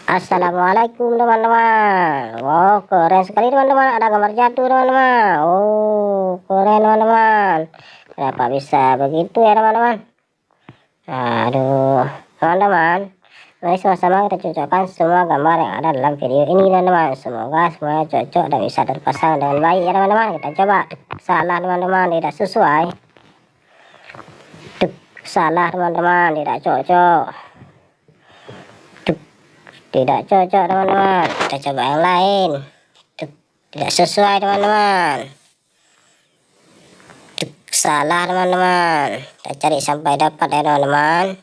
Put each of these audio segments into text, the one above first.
Assalamualaikum teman-teman. Wow, keren sekali teman-teman. Ada gambar jatuh teman-teman. Oh, keren teman-teman. Kenapa bisa begitu ya teman-teman? Aduh, teman-teman. Mari sama-sama kita cocokkan semua gambar yang ada dalam video ini teman-teman. Semoga semuanya cocok dan bisa terpasang dengan baik ya teman-teman. Kita coba. Salah teman-teman, tidak sesuai. Salah teman-teman, tidak cocok. Tidak cocok teman-teman, kita coba yang lain. Tidak sesuai teman-teman. Salah teman-teman, kita cari sampai dapat ya teman-teman.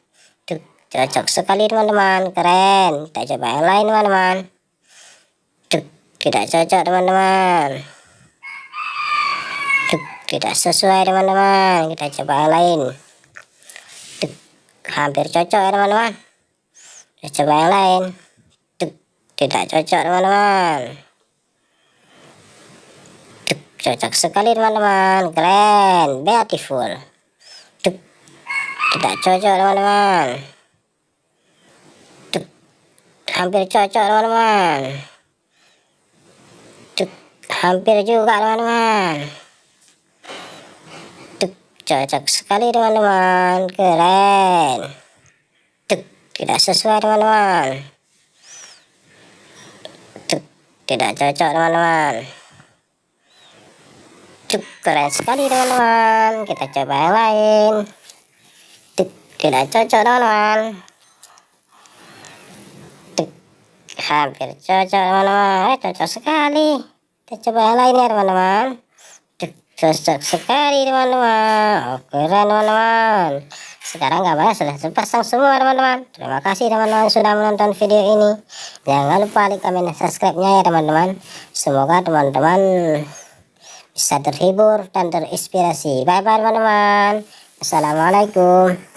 Cocok sekali teman-teman, keren. Kita coba yang lain teman-teman. Tidak cocok teman-teman. Tidak sesuai teman-teman, kita coba yang lain. Hampir cocok ya teman-teman. Kita coba yang lain. Tidak cocok teman-teman. Cocok sekali teman-teman, keren, beautiful. Tidak cocok teman-teman. Hampir cocok teman-teman. Hampir juga teman-teman. Cocok sekali teman-teman, keren. Tidak sesuai teman-teman. Tidak cocok teman-teman. Keren sekali teman-teman. Kita coba yang lain. Tidak cocok teman-teman. Hampir cocok teman-teman. Cocok sekali. Kita coba yang lain ya teman-teman. Cocok sekali teman-teman. Oh, keren teman-teman. Sekarang gambarnya sudah terpasang semua teman-teman. Terima kasih teman-teman sudah menonton video ini. Jangan lupa like, komen, dan subscribe-nya ya teman-teman. Semoga teman-teman bisa terhibur dan terinspirasi. Bye bye teman-teman. Assalamualaikum.